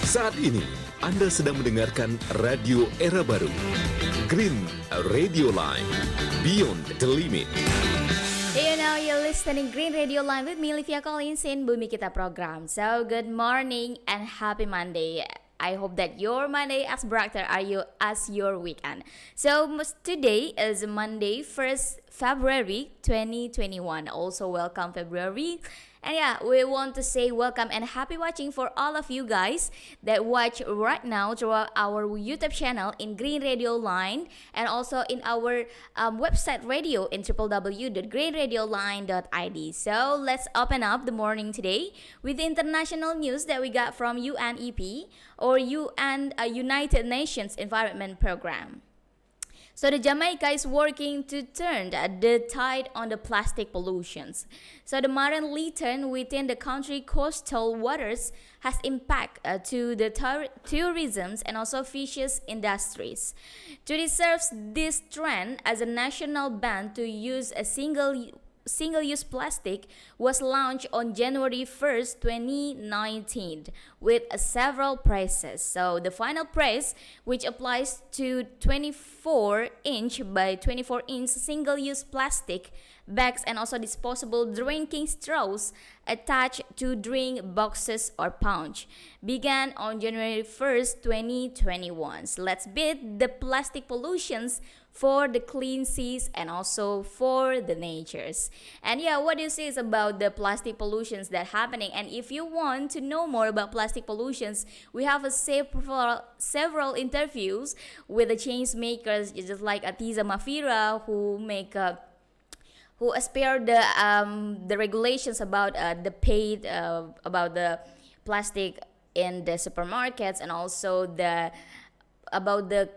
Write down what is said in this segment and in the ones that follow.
Saat ini, Anda sedang mendengarkan Radio Era Baru. Green Radio Line, Beyond the Limit. You're listening Green Radio Line with me, Livia Collins in Bumi Kita program. So, good morning and happy Monday. I hope that your Monday as brighter as your weekend. So today is Monday, 1st February 2021. Also welcome February. And we want to say welcome and happy watching for all of you guys that watch right now through our YouTube channel in Green Radio Line and also in our website radio in www.greenradioline.id. So let's open up the morning today with the international news that we got from UNEP or United Nations Environment Program. So the Jamaica is working to turn the tide on the plastic pollutions. So the marine litter within the country coastal waters has impact to the tourism and also fishes industries. To reserve this trend as a national ban to use a single-use plastic was launched on January 1st, 2019 with several prices. So the final price, which applies to 24-inch by 24-inch single-use plastic bags and also disposable drinking straws attached to drink boxes or pouch, began on January 1st, 2021. So let's beat the plastic pollutions for the clean seas and also for the natures. And what do you say is about the plastic pollutions that happening? And if you want to know more about plastic pollutions, we have several interviews with the change makers, just like Atiza Mafira, who aspire the regulations about the paid about the plastic in the supermarkets and also about the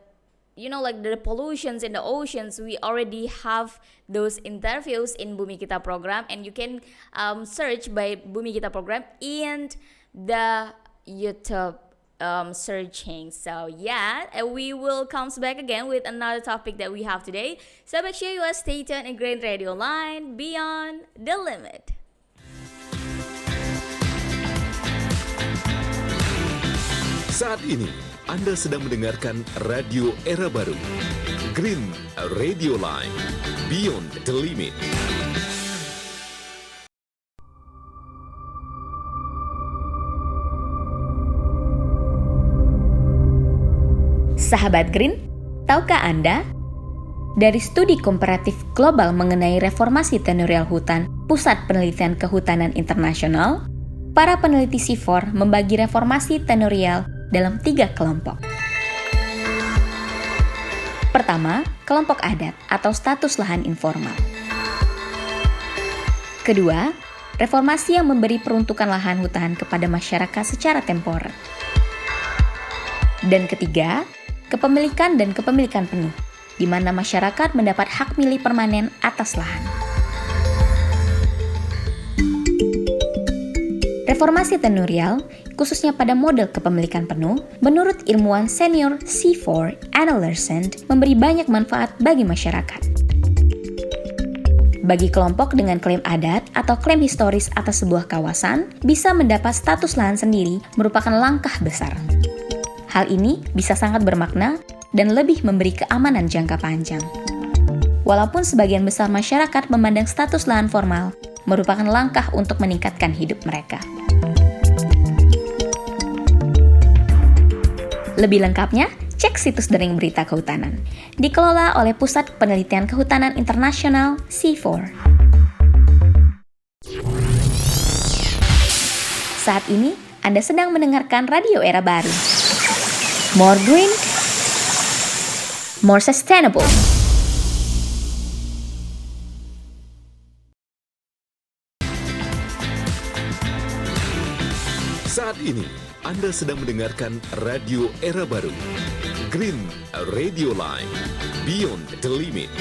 like the pollutions in the oceans. We already have those interviews in Bumi Kita program, and you can search by Bumi Kita program in the YouTube searching. So we will come back again with another topic that we have today. So make sure you are stay tuned in Green Radio Line, Beyond the Limit. Saat ini, Anda sedang mendengarkan Radio Era Baru. Green Radio Line, Beyond the Limit. Sahabat Green, tahukah Anda? Dari studi komparatif global mengenai reformasi tenurial hutan, Pusat Penelitian Kehutanan Internasional, para peneliti CIFOR membagi reformasi tenurial dalam 3 kelompok. Pertama, kelompok adat atau status lahan informal. Kedua, reformasi yang memberi peruntukan lahan hutan kepada masyarakat secara temporer. Dan ketiga, kepemilikan dan kepemilikan penuh, di mana masyarakat mendapat hak milik permanen atas lahan. Reformasi tenurial, khususnya pada model kepemilikan penuh, menurut ilmuwan senior C4, Anna Larsen, memberi banyak manfaat bagi masyarakat. Bagi kelompok dengan klaim adat atau klaim historis atas sebuah kawasan, bisa mendapat status lahan sendiri merupakan langkah besar. Hal ini bisa sangat bermakna dan lebih memberi keamanan jangka panjang. Walaupun sebagian besar masyarakat memandang status lahan formal merupakan langkah untuk meningkatkan hidup mereka. Lebih lengkapnya, cek situs Dering Berita Kehutanan. Dikelola oleh Pusat Penelitian Kehutanan Internasional C4. Saat ini, Anda sedang mendengarkan Radio Era Baru. More green, more sustainable. Saat ini, Anda sedang mendengarkan Radio Era Baru. Green Radio Line, Beyond the Limit.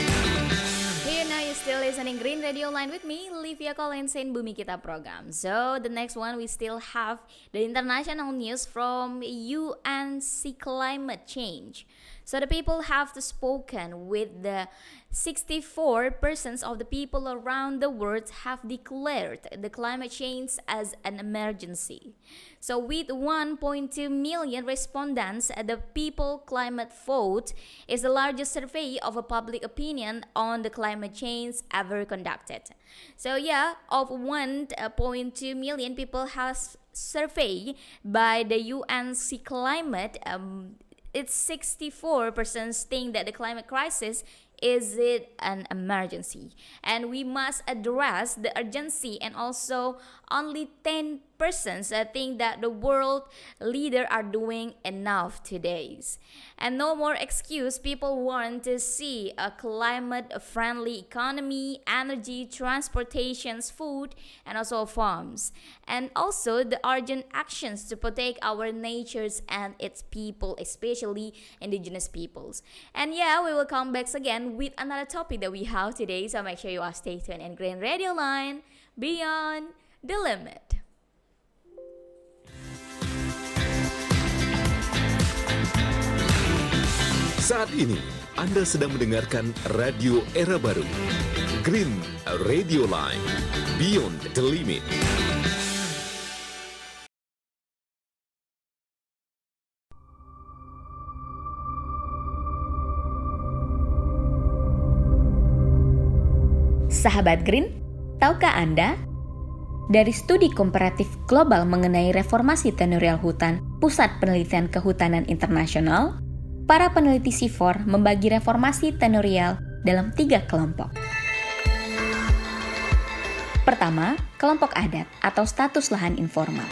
You're still listening Green Radio Line with me, Livia Collins in Bumi Kita program. So the next one we still have the international news from UNC Climate Change. So the people have to spoken with the 64% of the people around the world have declared the climate change as an emergency. So with 1.2 million respondents, the People Climate Vote is the largest survey of a public opinion on the climate change ever conducted. So yeah, of 1.2 million people has surveyed by the UNC Climate, it's 64% think that the climate crisis is it an emergency, and we must address the urgency, and also only 10% think that the world leaders are doing enough today. And no more excuse, people want to see a climate friendly economy, energy, transportations, food, and also farms, and also the urgent actions to protect our natures and its people, especially indigenous peoples. And yeah, we will come back again with another topic that we have today, so make sure you are stay tuned and Green Radio Line Beyond the Limit. Saat ini, Anda sedang mendengarkan Radio Era Baru, Green Radio Line, Beyond the Limit. Sahabat Green, tahukah Anda? Dari studi komparatif global mengenai reformasi tenurial hutan Pusat Penelitian Kehutanan Internasional, para peneliti CIFOR membagi reformasi tenurial dalam 3 kelompok. Pertama, kelompok adat atau status lahan informal.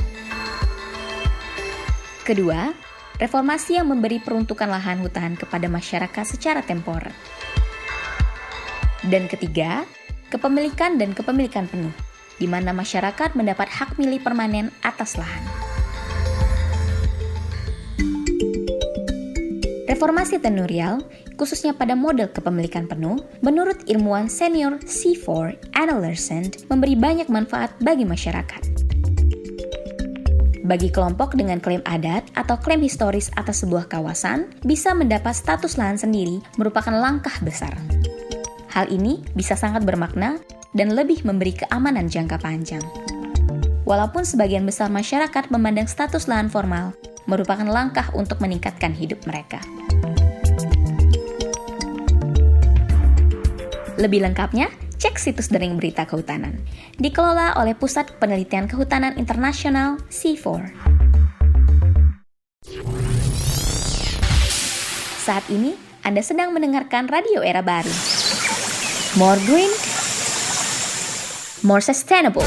Kedua, reformasi yang memberi peruntukan lahan hutan kepada masyarakat secara temporer. Dan ketiga, kepemilikan dan kepemilikan penuh, di mana masyarakat mendapat hak milik permanen atas lahan. Reformasi tenurial, khususnya pada model kepemilikan penuh, menurut ilmuwan senior C4, Anna Lersand, memberi banyak manfaat bagi masyarakat. Bagi kelompok dengan klaim adat atau klaim historis atas sebuah kawasan, bisa mendapat status lahan sendiri merupakan langkah besar. Hal ini bisa sangat bermakna dan lebih memberi keamanan jangka panjang. Walaupun sebagian besar masyarakat memandang status lahan formal merupakan langkah untuk meningkatkan hidup mereka. Lebih lengkapnya, cek situs Dering Berita Kehutanan. Dikelola oleh Pusat Penelitian Kehutanan Internasional C4. Saat ini, Anda sedang mendengarkan Radio Era Baru. More green, more sustainable.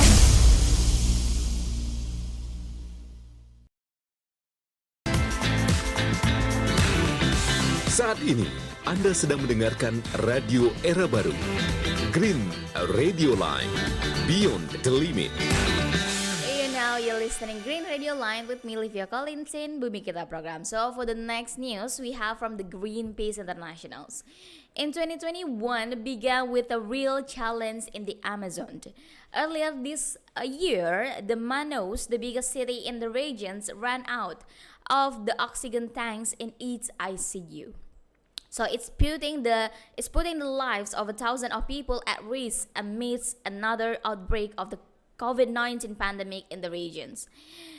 Saat ini, Anda sedang mendengarkan Radio Era Baru, Green Radio Line, Beyond the Limit. Now you're listening Green Radio Line with me, Livia Collinson, Bumi Kita program. So for the next news, we have from the Greenpeace Internationals. In 2021 began with a real challenge in the Amazon. Earlier this year, the Manaus, the biggest city in the regions, ran out of the oxygen tanks in its ICU. So it's putting the lives of 1,000 of people at risk amidst another outbreak of the COVID-19 pandemic in the regions.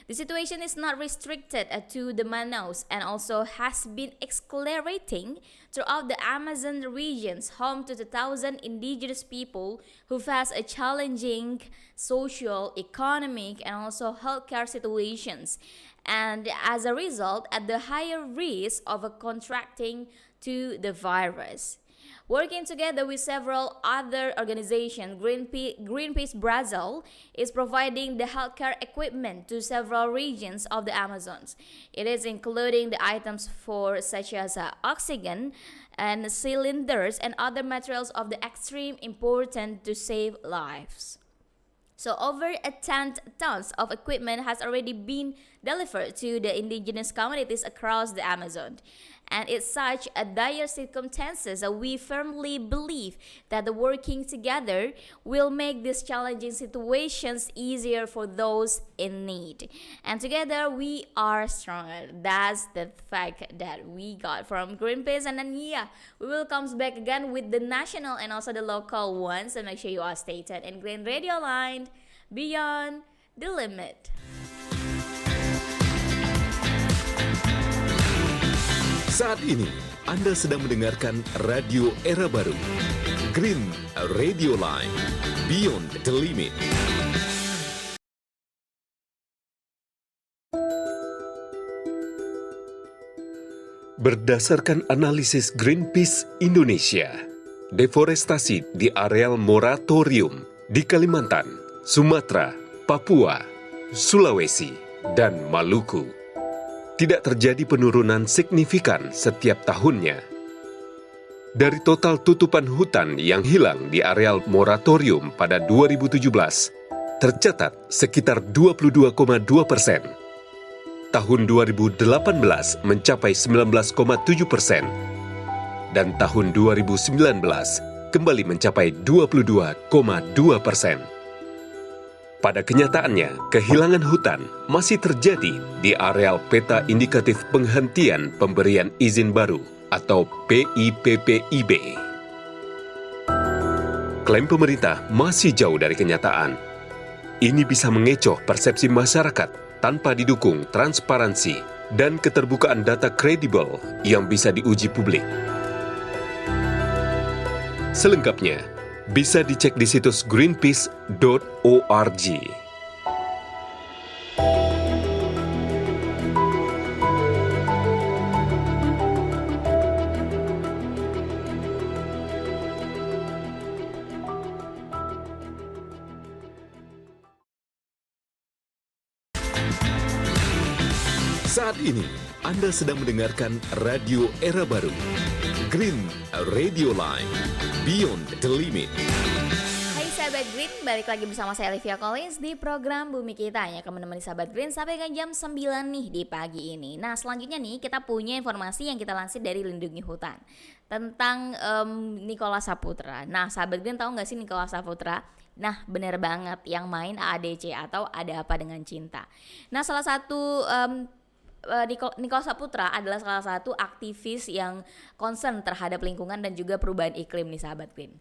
The situation is not restricted to the Manaus and also has been accelerating throughout the Amazon regions, home to 2,000 indigenous people who face a challenging social, economic, and also healthcare situations, and as a result, at the higher risk of contracting to the virus. Working together with several other organizations, Greenpeace Brazil is providing the healthcare equipment to several regions of the Amazons. It is including the items for such as oxygen and cylinders and other materials of the extreme importance to save lives. So over 10 tons of equipment has already been delivered to the indigenous communities across the Amazon. And it's such a dire circumstances that we firmly believe that the working together will make these challenging situations easier for those in need. And together we are stronger. That's the fact that we got from Greenpeace. And then we will come back again with the national and also the local ones. So make sure you are stay tuned in Green Radio Line Beyond the Limit. Saat ini, Anda sedang mendengarkan Radio Era Baru, Green Radio Line, Beyond the Limit. Berdasarkan analisis Greenpeace Indonesia, deforestasi di areal moratorium di Kalimantan, Sumatera, Papua, Sulawesi, dan Maluku tidak terjadi penurunan signifikan setiap tahunnya. Dari total tutupan hutan yang hilang di areal moratorium pada 2017, tercatat sekitar 22,2%. Tahun 2018 mencapai 19,7%, dan tahun 2019 kembali mencapai 22,2%. Pada kenyataannya, kehilangan hutan masih terjadi di areal peta indikatif penghentian pemberian izin baru atau PIPPIB. Klaim pemerintah masih jauh dari kenyataan. Ini bisa mengecoh persepsi masyarakat tanpa didukung transparansi dan keterbukaan data kredibel yang bisa diuji publik. Selengkapnya, bisa dicek di situs greenpeace.org. Saat ini, Anda sedang mendengarkan Radio Era Baru, Green Radio Line, Beyond the Limit. Hai sahabat Green, balik lagi bersama saya Olivia Collins di program Bumi Kita yang akan menemani sahabat Green sampai ke jam 9 nih di pagi ini. Nah selanjutnya nih kita punya informasi yang kita lansir dari Lindungi Hutan tentang Nicholas Saputra. Nah sahabat Green tahu nggak sih Nicholas Saputra? Nah bener banget, yang main AADC atau Ada Apa Dengan Cinta. Nah salah satu Nicholas Saputra adalah salah satu aktivis yang concern terhadap lingkungan dan juga perubahan iklim nih sahabat Green.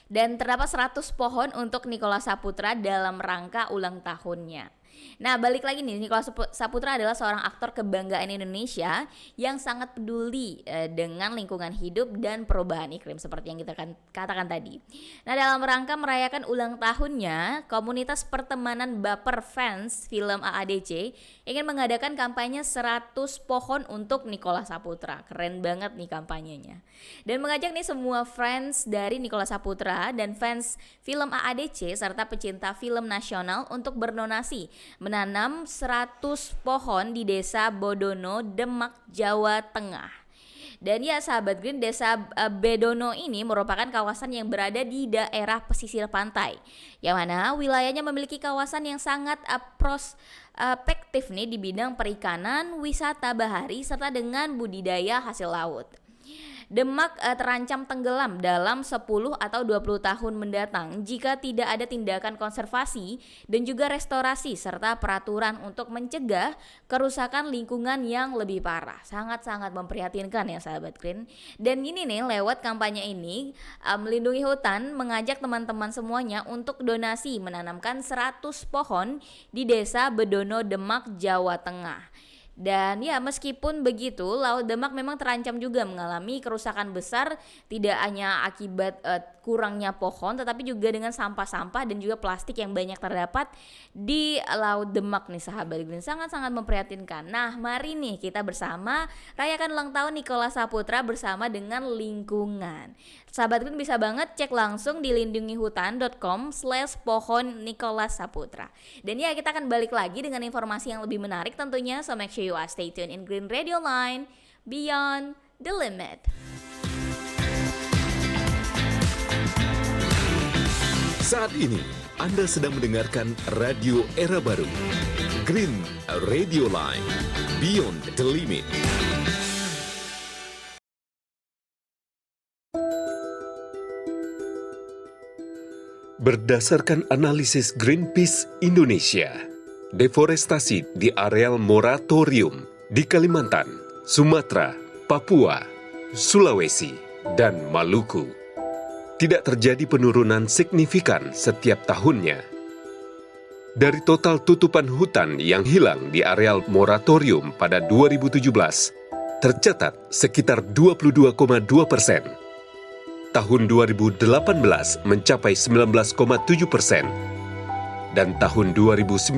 Dan terdapat 100 pohon untuk Nicholas Saputra dalam rangka ulang tahunnya. Nah balik lagi nih, Nicholas Saputra adalah seorang aktor kebanggaan Indonesia yang sangat peduli dengan lingkungan hidup dan perubahan iklim seperti yang kita katakan tadi. Nah dalam rangka merayakan ulang tahunnya, komunitas pertemanan baper fans film AADC ingin mengadakan kampanye 100 pohon untuk Nicholas Saputra. Keren banget nih kampanyenya. Dan mengajak nih semua fans dari Nicholas Saputra dan fans film AADC serta pecinta film nasional untuk berdonasi menanam 100 pohon di Desa Bodono, Demak, Jawa Tengah. Dan ya sahabat Green, Desa Bedono ini merupakan kawasan yang berada di daerah pesisir pantai, yang mana wilayahnya memiliki kawasan yang sangat prospektif nih di bidang perikanan, wisata bahari, serta dengan budidaya hasil laut. Demak terancam tenggelam dalam 10 atau 20 tahun mendatang jika tidak ada tindakan konservasi dan juga restorasi serta peraturan untuk mencegah kerusakan lingkungan yang lebih parah. Sangat-sangat memprihatinkan ya sahabat Green. Dan ini nih lewat kampanye ini Melindungi Hutan mengajak teman-teman semuanya untuk donasi menanamkan 100 pohon di Desa Bedono, Demak, Jawa Tengah. Dan ya meskipun begitu, Laut Demak memang terancam juga mengalami kerusakan besar, tidak hanya akibat kurangnya pohon tetapi juga dengan sampah-sampah dan juga plastik yang banyak terdapat di Laut Demak nih sahabat Green. Sangat-sangat memprihatinkan. Nah mari nih kita bersama rayakan ulang tahun Nicholas Saputra bersama dengan lingkungan. Sahabat Green bisa banget cek langsung di lindungihutan.com/pohon Nicholas Saputra. Dan ya kita akan balik lagi dengan informasi yang lebih menarik tentunya, so make sure you are stay tuned in Green Radio Line Beyond the Limit. Saat ini, Anda sedang mendengarkan Radio Era Baru, Green Radio Line, Beyond the Limit. Berdasarkan analisis Greenpeace Indonesia, deforestasi di areal moratorium di Kalimantan, Sumatera, Papua, Sulawesi, dan Maluku tidak terjadi penurunan signifikan setiap tahunnya. Dari total tutupan hutan yang hilang di areal moratorium pada 2017, tercatat sekitar 22,2%. Tahun 2018 mencapai 19,7%, dan tahun 2019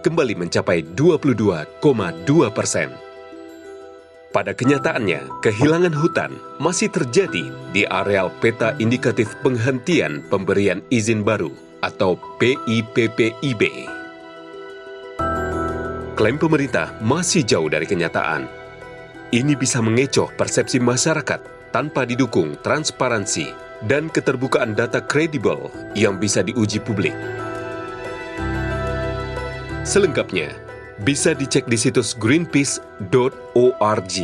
kembali mencapai 22,2%. Pada kenyataannya, kehilangan hutan masih terjadi di areal peta indikatif penghentian pemberian izin baru atau PIPPIB. Klaim pemerintah masih jauh dari kenyataan. Ini bisa mengecoh persepsi masyarakat tanpa didukung transparansi dan keterbukaan data kredibel yang bisa diuji publik. Selengkapnya, bisa dicek di situs greenpeace.org.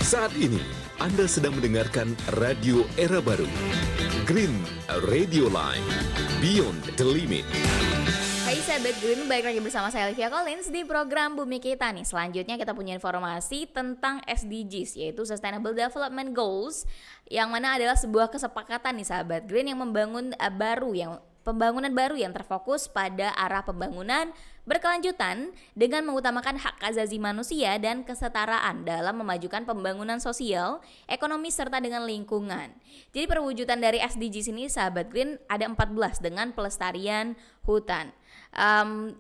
Saat ini, Anda sedang mendengarkan Radio Era Baru. Green Radio Line, Beyond the Limit. Hai sahabat Green, balik lagi bersama saya Olivia Collins di program Bumi Kita nih. Selanjutnya kita punya informasi tentang SDGs, yaitu Sustainable Development Goals, yang mana adalah sebuah kesepakatan nih sahabat Green yang pembangunan baru yang terfokus pada arah pembangunan berkelanjutan dengan mengutamakan hak asasi manusia dan kesetaraan dalam memajukan pembangunan sosial, ekonomi, serta dengan lingkungan. Jadi perwujudan dari SDGs ini sahabat Green ada 14 dengan pelestarian hutan.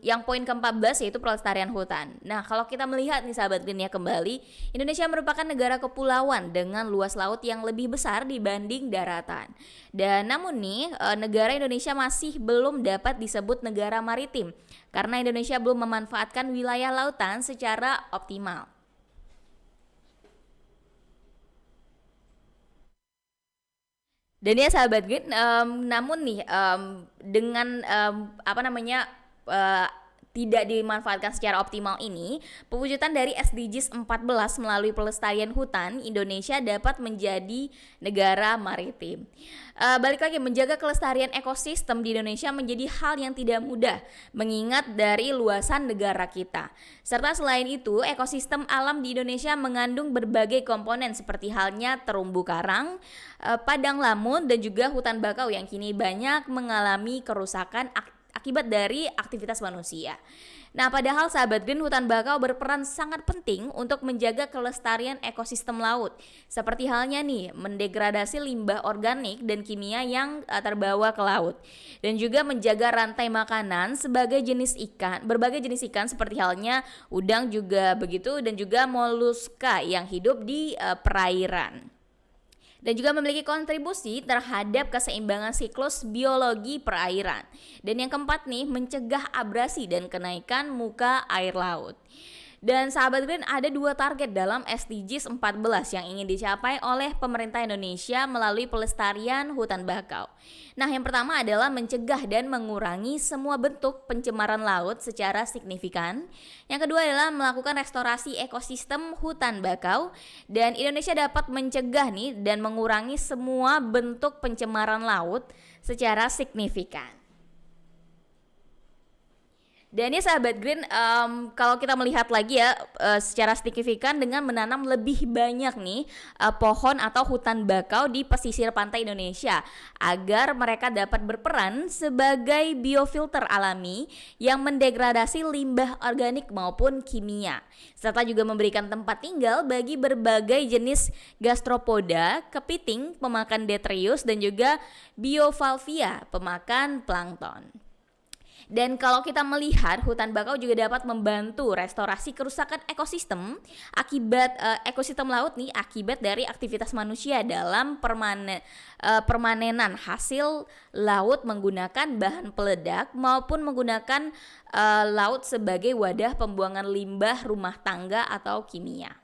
Yang poin ke-14 yaitu pelestarian hutan. Nah, kalau kita melihat nih sahabat Green ya kembali, Indonesia merupakan negara kepulauan dengan luas laut yang lebih besar dibanding daratan. Dan namun nih, negara Indonesia masih belum dapat disebut negara maritim karena Indonesia belum memanfaatkan wilayah lautan secara optimal. Dan ya sahabat Green, namun nih dengan tidak dimanfaatkan secara optimal ini, pewujudan dari SDGs 14 melalui pelestarian hutan, Indonesia dapat menjadi negara maritim. Balik lagi, menjaga kelestarian ekosistem di Indonesia menjadi hal yang tidak mudah mengingat dari luasan negara kita. Serta selain itu, ekosistem alam di Indonesia mengandung berbagai komponen seperti halnya terumbu karang, padang lamun, dan juga hutan bakau yang kini banyak mengalami kerusakan akibat dari aktivitas manusia. Nah, padahal sahabat Green, hutan bakau berperan sangat penting untuk menjaga kelestarian ekosistem laut. Seperti halnya nih, mendegradasi limbah organik dan kimia yang terbawa ke laut. Dan juga menjaga rantai makanan berbagai jenis ikan seperti halnya udang juga begitu, dan juga moluska yang hidup di perairan. Dan juga memiliki kontribusi terhadap keseimbangan siklus biologi perairan. Dan yang keempat nih, mencegah abrasi dan kenaikan muka air laut. Dan sahabat Green, ada 2 target dalam SDGs 14 yang ingin dicapai oleh pemerintah Indonesia melalui pelestarian hutan bakau. Nah, yang pertama adalah mencegah dan mengurangi semua bentuk pencemaran laut secara signifikan. Yang kedua adalah melakukan restorasi ekosistem hutan bakau, dan Indonesia dapat mencegah nih dan mengurangi semua bentuk pencemaran laut secara signifikan. Dan ini sahabat Green, kalau kita melihat lagi ya secara signifikan dengan menanam lebih banyak nih pohon atau hutan bakau di pesisir pantai Indonesia agar mereka dapat berperan sebagai biofilter alami yang mendegradasi limbah organik maupun kimia, serta juga memberikan tempat tinggal bagi berbagai jenis gastropoda, kepiting, pemakan detritus, dan juga biofalvia, pemakan plankton. Dan kalau kita melihat, hutan bakau juga dapat membantu restorasi kerusakan ekosistem akibat ekosistem laut nih akibat dari aktivitas manusia dalam permanenan hasil laut menggunakan bahan peledak maupun menggunakan laut sebagai wadah pembuangan limbah rumah tangga atau kimia.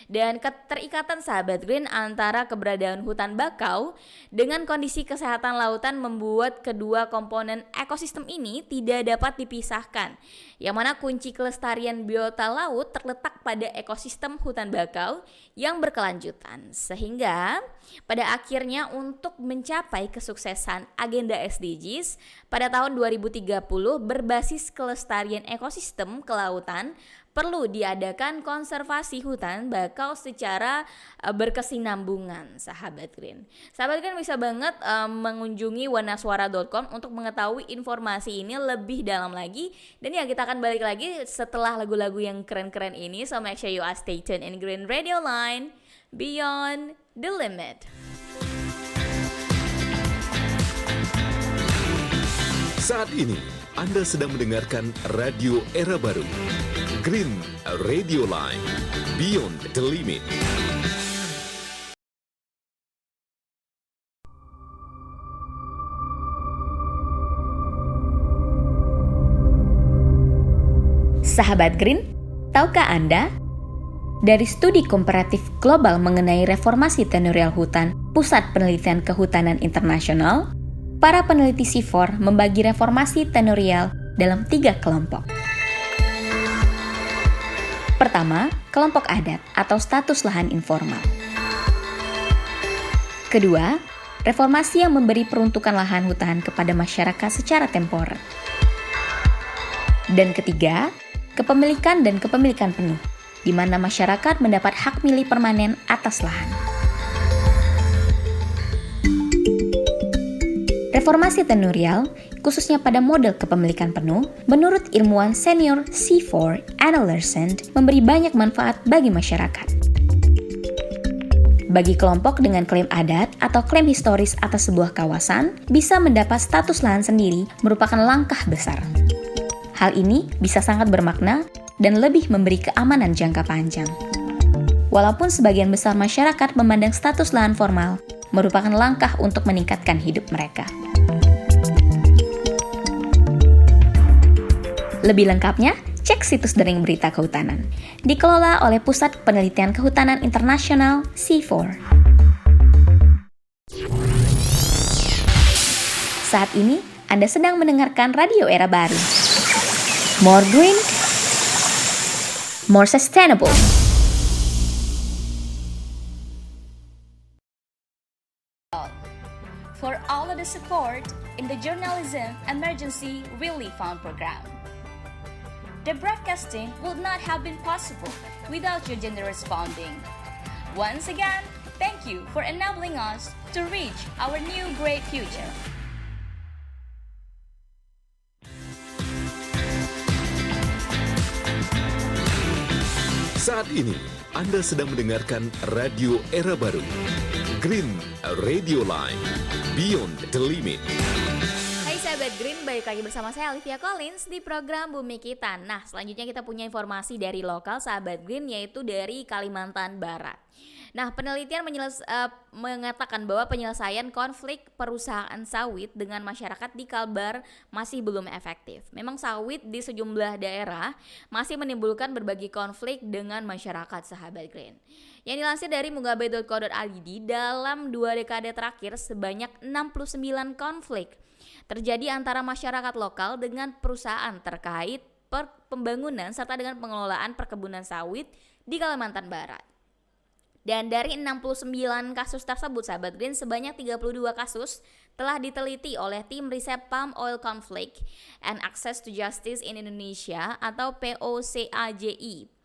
Dan keterikatan sahabat Green antara keberadaan hutan bakau dengan kondisi kesehatan lautan membuat kedua komponen ekosistem ini tidak dapat dipisahkan. Yang mana kunci kelestarian biota laut terletak pada ekosistem hutan bakau yang berkelanjutan. Sehingga pada akhirnya untuk mencapai kesuksesan agenda SDGs pada tahun 2030 berbasis kelestarian ekosistem kelautan, perlu diadakan konservasi hutan bakau secara berkesinambungan, sahabat Green. Sahabat Green bisa banget mengunjungi wanaswara.com untuk mengetahui informasi ini lebih dalam lagi. Dan ya, kita akan balik lagi setelah lagu-lagu yang keren-keren ini. So make sure you are stay tuned in Green Radio Line, Beyond the Limit. Saat ini Anda sedang mendengarkan Radio Era Baru, Green Radio Line, Beyond the Limit. Sahabat Green, tahukah Anda? Dari studi komparatif global mengenai reformasi tenurial hutan Pusat Penelitian Kehutanan Internasional, para peneliti CIFOR membagi reformasi tenurial dalam 3 kelompok. Pertama, kelompok adat atau status lahan informal. Kedua, reformasi yang memberi peruntukan lahan hutan kepada masyarakat secara temporer. Dan ketiga, kepemilikan dan kepemilikan penuh, di mana masyarakat mendapat hak milik permanen atas lahan. Reformasi tenurial, khususnya pada model kepemilikan penuh, menurut ilmuwan senior C4, Anna Larsen, memberi banyak manfaat bagi masyarakat. Bagi kelompok dengan klaim adat atau klaim historis atas sebuah kawasan, bisa mendapat status lahan sendiri merupakan langkah besar. Hal ini bisa sangat bermakna dan lebih memberi keamanan jangka panjang. Walaupun sebagian besar masyarakat memandang status lahan formal merupakan langkah untuk meningkatkan hidup mereka. Lebih lengkapnya, cek situs Dering Berita Kehutanan. Dikelola oleh Pusat Penelitian Kehutanan Internasional C4. Saat ini, Anda sedang mendengarkan Radio Era Baru. More green, more sustainable. For all of the support in the Journalism Emergency Relief Fund program. The broadcasting would not have been possible without your generous funding. Once again, thank you for enabling us to reach our new great future. Saat ini Anda sedang mendengarkan Radio Era Baru, Green Radio Line, Beyond the Limit. Hai sahabat Green, balik lagi bersama saya Olivia Collins di program Bumi Kita. Nah, selanjutnya kita punya informasi dari lokal sahabat Green, yaitu dari Kalimantan Barat. Nah, penelitian mengatakan bahwa penyelesaian konflik perusahaan sawit dengan masyarakat di Kalbar masih belum efektif. Memang sawit di sejumlah daerah masih menimbulkan berbagai konflik dengan masyarakat, sahabat Green. Yang dilansir dari mugabe.co.id, dalam 2 dekade terakhir sebanyak 69 konflik terjadi antara masyarakat lokal dengan perusahaan terkait pembangunan serta dengan pengelolaan perkebunan sawit di Kalimantan Barat. Dan dari 69 kasus tersebut, sahabat Green, sebanyak 32 kasus telah diteliti oleh tim riset Palm Oil Conflict and Access to Justice in Indonesia atau POCAJI.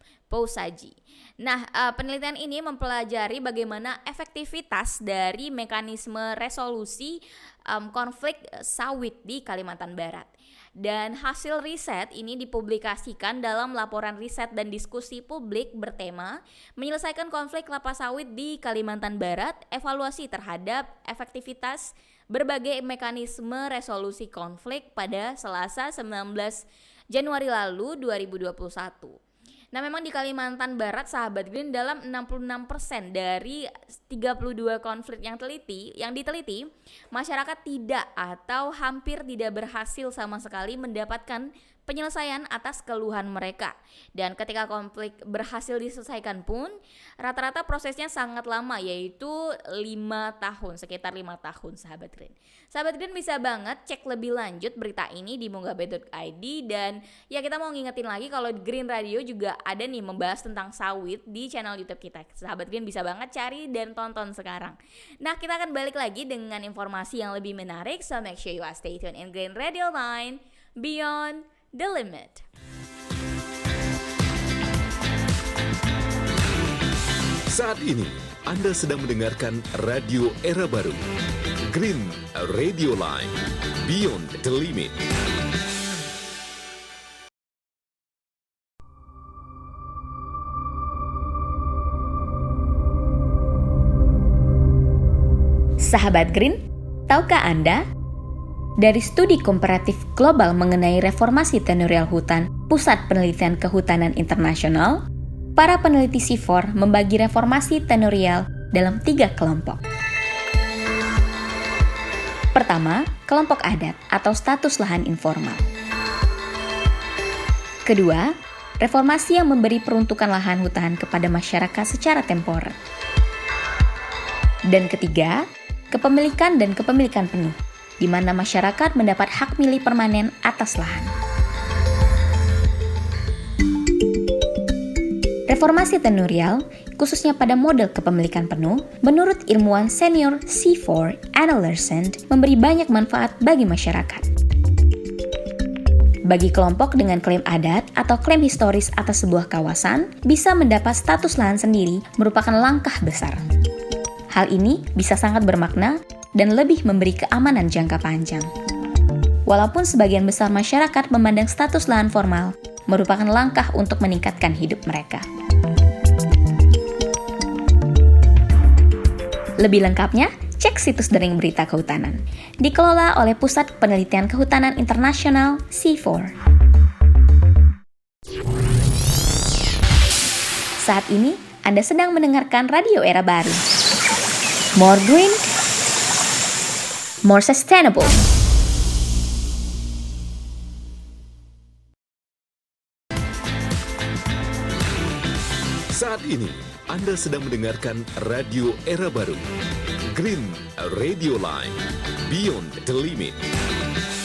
Nah, penelitian ini mempelajari bagaimana efektivitas dari mekanisme resolusi konflik sawit di Kalimantan Barat. Dan hasil riset ini dipublikasikan dalam laporan riset dan diskusi publik bertema menyelesaikan konflik kelapa sawit di Kalimantan Barat, evaluasi terhadap efektivitas berbagai mekanisme resolusi konflik pada Selasa 19 Januari lalu 2021. Nah, memang di Kalimantan Barat, sahabat Green, dalam 66% dari 32 konflik yang diteliti, masyarakat tidak atau hampir tidak berhasil sama sekali mendapatkan penyelesaian atas keluhan mereka. Dan ketika konflik berhasil diselesaikan pun, rata-rata prosesnya sangat lama, yaitu 5 tahun, sekitar 5 tahun sahabat Green. Sahabat Green bisa banget cek lebih lanjut berita ini di munggabe.id, dan ya kita mau ngingetin lagi kalau Green Radio juga ada nih membahas tentang sawit di channel YouTube kita. Sahabat Green bisa banget cari dan tonton sekarang. Nah, kita akan balik lagi dengan informasi yang lebih menarik, so make sure you are stay tuned in Green Radio Line, Beyond the Limit. Saat ini, Anda sedang mendengarkan Radio Era Baru, Green Radio Line, Beyond the Limit. Sahabat Green, tahukah Anda? Dari studi komparatif global mengenai reformasi tenurial hutan Pusat Penelitian Kehutanan Internasional, para peneliti CIFOR membagi reformasi tenurial dalam 3 kelompok. Pertama, kelompok adat atau status lahan informal. Kedua, reformasi yang memberi peruntukan lahan hutan kepada masyarakat secara temporer. Dan ketiga, kepemilikan dan kepemilikan penuh, di mana masyarakat mendapat hak milik permanen atas lahan. Reformasi tenurial, khususnya pada model kepemilikan penuh, menurut ilmuwan senior C4, Anna Larsen, memberi banyak manfaat bagi masyarakat. Bagi kelompok dengan klaim adat atau klaim historis atas sebuah kawasan, bisa mendapat status lahan sendiri merupakan langkah besar. Hal ini bisa sangat bermakna dan lebih memberi keamanan jangka panjang. Walaupun sebagian besar masyarakat memandang status lahan formal merupakan langkah untuk meningkatkan hidup mereka. Lebih lengkapnya, cek situs Dering Berita Kehutanan. Dikelola oleh Pusat Penelitian Kehutanan Internasional C4. Saat ini, Anda sedang mendengarkan Radio Era Baru. More green, more sustainable. Saat ini, Anda sedang mendengarkan Radio Era Baru, Green Radio Line, Beyond the Limit.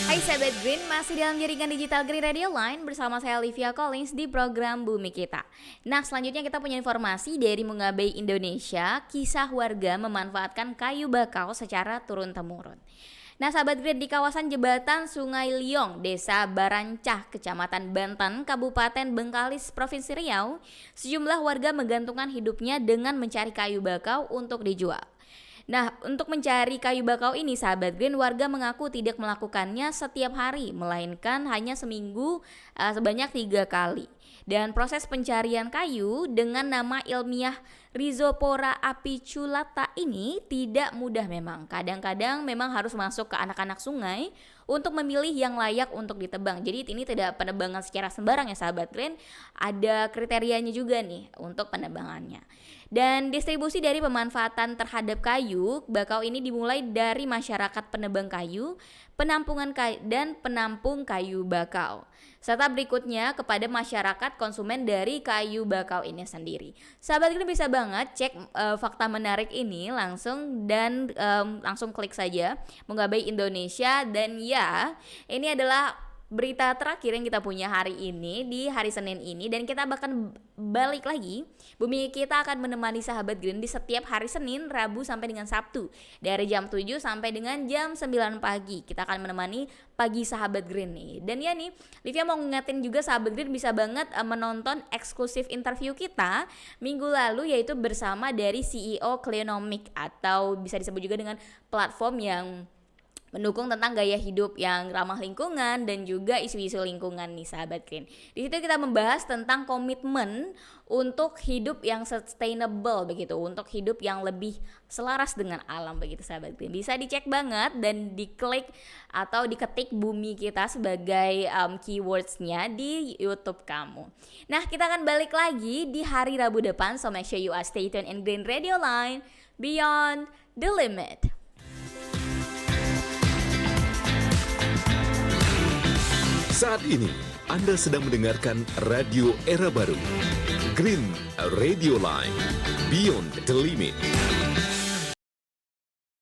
Hai sahabat Green, masih dalam jaringan digital Green Radio Line bersama saya Olivia Collins di program Bumi Kita. Nah, selanjutnya kita punya informasi dari Munggabe Indonesia, kisah warga memanfaatkan kayu bakau secara turun-temurun. Nah, sahabat Green, di kawasan jembatan Sungai Liong, Desa Barancah, Kecamatan Banten, Kabupaten Bengkalis, Provinsi Riau, sejumlah warga menggantungkan hidupnya dengan mencari kayu bakau untuk dijual. Nah, untuk mencari kayu bakau ini, sahabat Green, warga mengaku tidak melakukannya setiap hari, melainkan hanya seminggu sebanyak 3 kali. Dan proses pencarian kayu dengan nama ilmiah Rhizopora apiculata ini tidak mudah memang. Kadang-kadang memang harus masuk ke anak-anak sungai untuk memilih yang layak untuk ditebang. Jadi ini tidak penebangan secara sembarang ya sahabat Green, ada kriterianya juga nih untuk penebangannya. Dan distribusi dari pemanfaatan terhadap kayu bakau ini dimulai dari masyarakat penebang kayu, penampungan kayu, dan penampung kayu bakau, serta berikutnya kepada masyarakat konsumen dari kayu bakau ini sendiri. Sahabat Green bisa banget cek fakta menarik ini langsung dan langsung klik saja Munggabe Indonesia. Dan ya, ini adalah berita terakhir yang kita punya hari ini di hari Senin ini, dan kita bahkan balik lagi. Bumi Kita akan menemani sahabat Green di setiap hari Senin, Rabu sampai dengan Sabtu dari jam 7 sampai dengan jam 9 pagi. Kita akan menemani pagi sahabat Green nih. Dan ya nih, Livia mau ngingetin juga sahabat Green bisa banget menonton eksklusif interview kita minggu lalu, yaitu bersama dari CEO Cleanomic, atau bisa disebut juga dengan platform yang mendukung tentang gaya hidup yang ramah lingkungan dan juga isu-isu lingkungan nih sahabat Green. Di situ kita membahas tentang komitmen untuk hidup yang sustainable begitu, untuk hidup yang lebih selaras dengan alam begitu sahabat Green. Bisa dicek banget dan diklik atau diketik Bumi Kita sebagai keywordsnya di YouTube kamu. Nah, kita akan balik lagi di hari Rabu depan, so make sure you are stay tuned in Green Radio Line, Beyond the Limit. Saat ini, Anda sedang mendengarkan Radio Era Baru. Green Radio Line. Beyond the Limit.